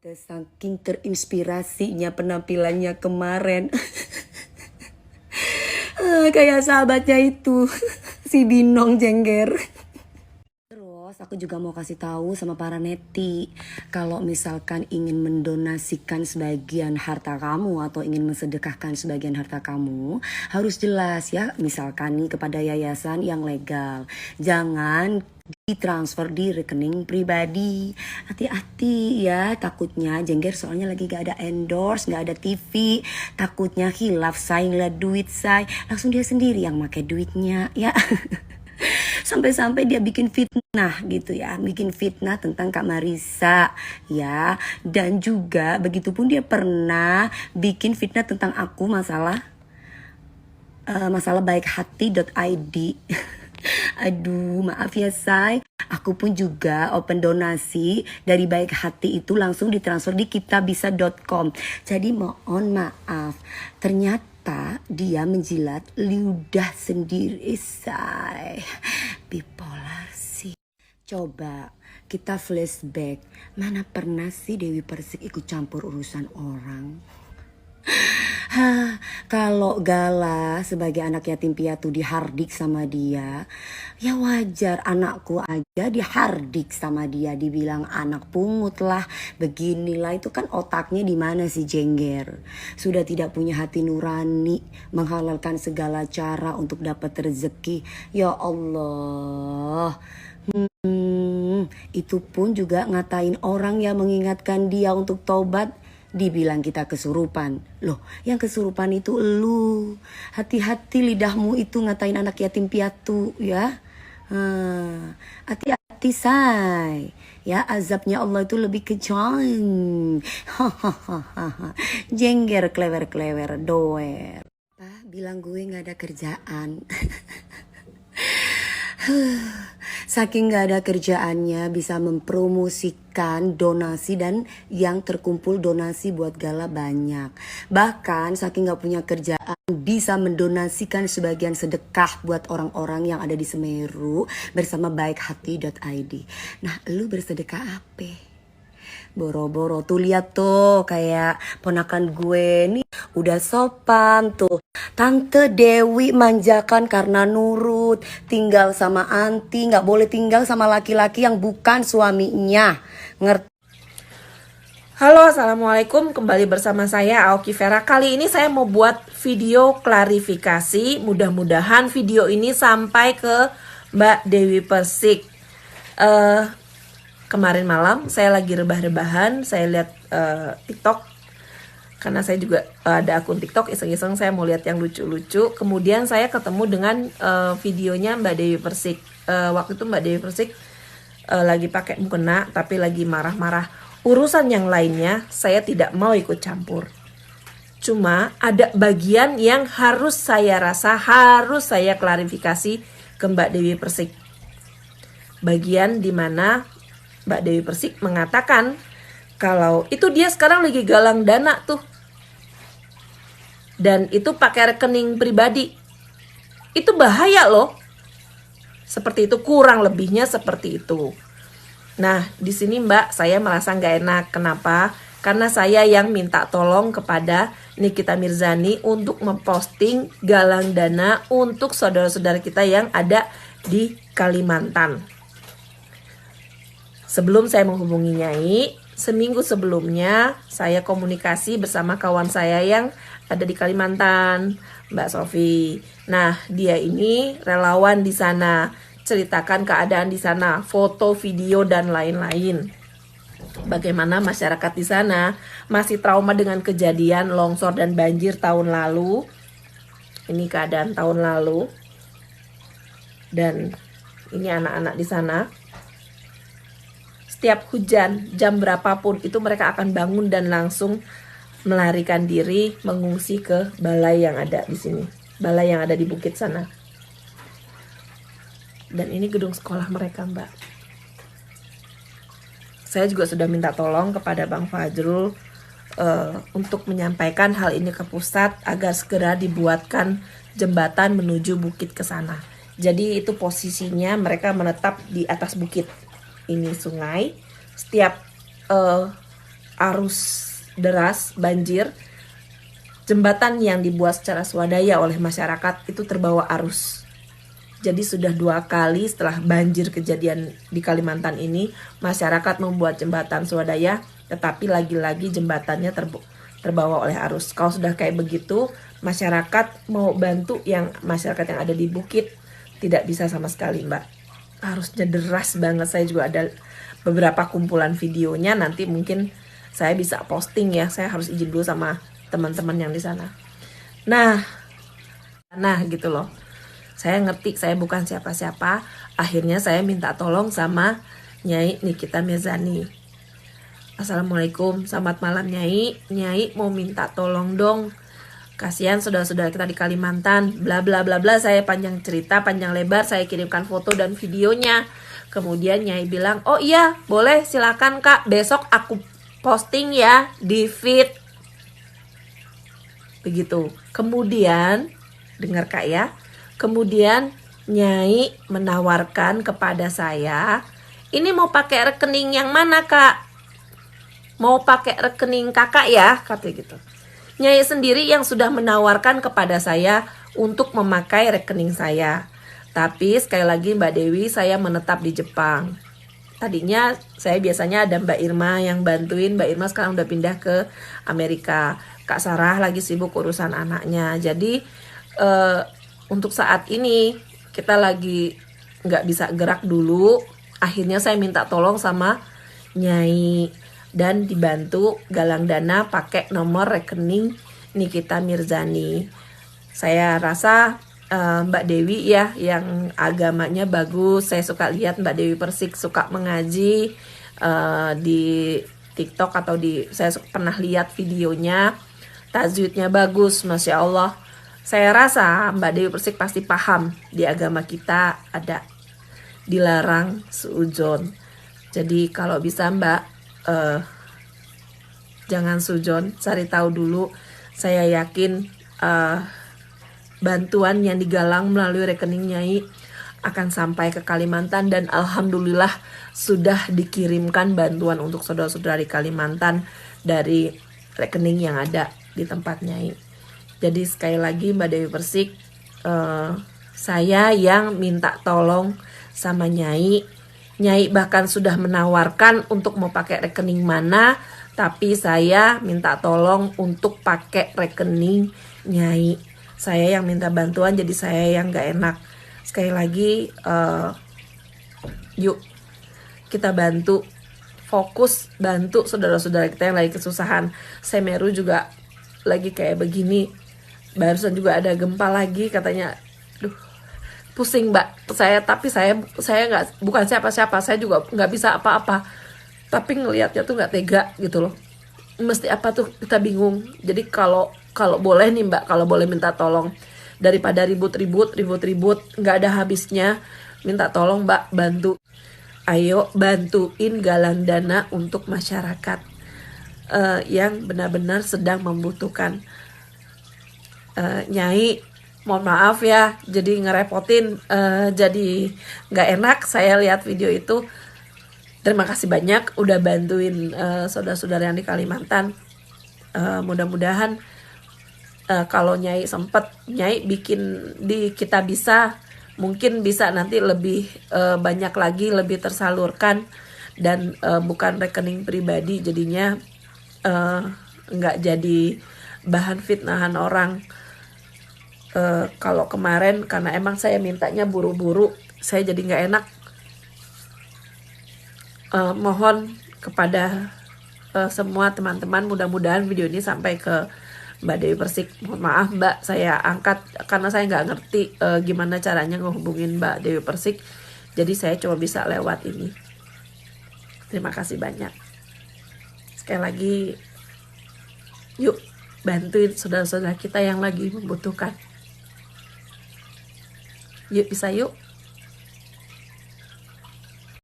Saking terinspirasinya penampilannya kemarin. Kayak sahabatnya itu, si Binong Jengger. Terus aku juga mau kasih tahu sama para neti, kalau misalkan ingin mendonasikan sebagian harta kamu atau ingin mensedekahkan sebagian harta kamu, harus jelas ya, misalkan nih kepada yayasan yang legal. Jangan ditransfer di rekening pribadi. Hati-hati ya, takutnya Jengger soalnya lagi gak ada endorse, gak ada TV, takutnya hilaf say ngeliat duit say, langsung dia sendiri yang pakai duitnya ya. Sampai-sampai dia bikin fitnah gitu ya, bikin fitnah tentang Kak Marissa ya. Dan juga begitupun dia pernah bikin fitnah tentang aku masalah baik-hati.id. Aduh, maaf ya say, aku pun juga open donasi dari Baik Hati itu langsung ditransfer di kitabisa.com. Jadi mohon maaf, ternyata dia menjilat lidah sendiri say. Bipolar sih. Coba kita flashback, mana pernah sih Dewi Persik ikut campur urusan orang? Kalau Gala sebagai anak yatim piatu dihardik sama dia, ya wajar anakku aja dihardik sama dia, dibilang anak pungut lah, beginilah. Itu kan otaknya di mana sih Jengger? Sudah tidak punya hati nurani, menghalalkan segala cara untuk dapat rezeki. Ya Allah. Itu pun juga ngatain orang yang mengingatkan dia untuk taubat. Dibilang kita kesurupan. Loh, yang kesurupan itu elu. Hati-hati lidahmu itu ngatain anak yatim piatu ya. Hati-hati say. Ya, azabnya Allah itu lebih kejam. Jengger klewer-klewer doer. Bilang gue gak ada kerjaan. Saking gak ada kerjaannya bisa mempromosikan donasi, dan yang terkumpul donasi buat Gala banyak. Bahkan saking gak punya kerjaan bisa mendonasikan sebagian sedekah buat orang-orang yang ada di Semeru bersama baikhati.id. Nah, lu bersedekah apa? Boro-boro tuh, lihat tuh kayak ponakan gue nih udah sopan tuh. Tante Dewi manjakan karena nurut, tinggal sama anti, gak boleh tinggal sama laki-laki yang bukan suaminya. Ngerti? Halo, assalamualaikum, kembali bersama saya Aoki Vera. Kali ini saya mau buat video klarifikasi. Mudah-mudahan video ini sampai ke Mbak Dewi Persik. Kemarin malam saya lagi rebah-rebahan, saya lihat TikTok, karena saya juga ada akun TikTok, iseng-iseng saya mau lihat yang lucu-lucu. Kemudian saya ketemu dengan videonya Mbak Dewi Persik. Waktu itu Mbak Dewi Persik lagi pakai mukena, tapi lagi marah-marah. Urusan yang lainnya saya tidak mau ikut campur. Cuma ada bagian yang harus saya klarifikasi ke Mbak Dewi Persik. Bagian dimana Mbak Dewi Persik mengatakan kalau itu dia sekarang lagi galang dana tuh, dan itu pakai rekening pribadi. Itu bahaya loh. Seperti itu, kurang lebihnya seperti itu. Nah, di sini Mbak, saya merasa nggak enak. Kenapa? Karena saya yang minta tolong kepada Nikita Mirzani untuk memposting galang dana untuk saudara-saudara kita yang ada di Kalimantan. Sebelum saya menghubungi Nyai, seminggu sebelumnya saya komunikasi bersama kawan saya yang ada di Kalimantan, Mbak Sofi. Nah, dia ini relawan di sana, ceritakan keadaan di sana, foto, video, dan lain-lain. Bagaimana masyarakat di sana masih trauma dengan kejadian longsor dan banjir tahun lalu. Ini keadaan tahun lalu. Dan ini anak-anak di sana. Setiap hujan, jam berapapun itu mereka akan bangun dan langsung melarikan diri, mengungsi ke balai yang ada di sini. Balai yang ada di bukit sana. Dan ini gedung sekolah mereka, Mbak. Saya juga sudah minta tolong kepada Bang Fajrul untuk menyampaikan hal ini ke pusat agar segera dibuatkan jembatan menuju bukit ke sana. Jadi itu posisinya mereka menetap di atas bukit. Ini sungai, setiap arus deras, banjir, jembatan yang dibuat secara swadaya oleh masyarakat itu terbawa arus. Jadi sudah 2 kali setelah banjir kejadian di Kalimantan ini, masyarakat membuat jembatan swadaya, tetapi lagi-lagi jembatannya terbawa oleh arus. Kalau sudah kayak begitu, masyarakat mau bantu masyarakat yang ada di bukit tidak bisa sama sekali, Mbak. Arusnya deras banget. Saya juga ada beberapa kumpulan videonya, nanti mungkin saya bisa posting ya. Saya harus izin dulu sama teman-teman yang di sana. Nah gitu loh. Saya ngerti saya bukan siapa-siapa. Akhirnya saya minta tolong sama Nyai Nikita Mirzani. Assalamualaikum, selamat malam Nyai. Nyai mau minta tolong dong. Kasihan saudara-saudara kita di Kalimantan. Bla bla bla bla. Saya panjang cerita, panjang lebar. Saya kirimkan foto dan videonya. Kemudian Nyai bilang, oh iya boleh silakan Kak. Besok aku posting ya di feed. Begitu. Kemudian, dengar Kak ya. Kemudian Nyai menawarkan kepada saya, ini mau pakai rekening yang mana Kak? Mau pakai rekening kakak ya? Katanya gitu. Nyai sendiri yang sudah menawarkan kepada saya untuk memakai rekening saya. Tapi sekali lagi Mbak Dewi, saya menetap di Jepang. Tadinya saya biasanya ada Mbak Irma yang bantuin. Mbak Irma sekarang udah pindah ke Amerika. Kak Sarah lagi sibuk urusan anaknya. Jadi untuk saat ini kita lagi nggak bisa gerak dulu. Akhirnya saya minta tolong sama Nyai dan dibantu galang dana pakai nomor rekening Nikita Mirzani. Saya rasa Mbak Dewi ya yang agamanya bagus. Saya suka lihat Mbak Dewi Persik suka mengaji di TikTok atau saya pernah lihat videonya. Tajwidnya bagus, Masya Allah. Saya rasa Mbak Dewi Persik pasti paham di agama kita ada dilarang suudzon. Jadi kalau bisa Mbak jangan suudzon, cari tahu dulu. Saya yakin bantuan yang digalang melalui rekening Nyai akan sampai ke Kalimantan dan alhamdulillah sudah dikirimkan bantuan untuk saudara-saudara di Kalimantan dari rekening yang ada di tempat Nyai. Jadi sekali lagi Mbak Dewi Persik, saya yang minta tolong sama Nyai. Nyai bahkan sudah menawarkan untuk mau pakai rekening mana, tapi saya minta tolong untuk pakai rekening Nyai. Saya yang minta bantuan, jadi saya yang gak enak. Sekali lagi, yuk kita bantu, fokus bantu saudara-saudara kita yang lagi kesusahan. Semeru juga lagi kayak begini. Barusan juga ada gempa lagi katanya. Duh, pusing Mbak. Tapi saya nggak, bukan siapa-siapa. Saya juga nggak bisa apa-apa. Tapi ngelihatnya tuh nggak tega gitu loh. Mesti apa tuh kita bingung. Jadi kalau boleh nih Mbak, kalau boleh minta tolong, daripada ribut-ribut nggak ada habisnya, minta tolong Mbak bantu. Ayo bantuin galang dana untuk masyarakat yang benar-benar sedang membutuhkan. Nyai, mohon maaf ya, jadi ngerepotin, jadi nggak enak saya lihat video itu. Terima kasih banyak udah bantuin saudara-saudara yang di Kalimantan. Mudah-mudahan kalau Nyai sempet, Nyai bikin di Kita Bisa, mungkin bisa nanti lebih banyak lagi, lebih tersalurkan dan bukan rekening pribadi, jadinya nggak jadi bahan fitnahan orang. Kalau kemarin karena emang saya mintanya buru-buru, saya jadi nggak enak. Mohon kepada semua teman-teman, mudah-mudahan video ini sampai ke Mbak Dewi Persik. Mohon maaf Mbak, saya angkat karena saya nggak ngerti gimana caranya ngehubungin Mbak Dewi Persik, jadi saya cuma bisa lewat ini. Terima kasih banyak. Sekali lagi, yuk bantuin saudara-saudara kita yang lagi membutuhkan. Yuk, bisa yuk.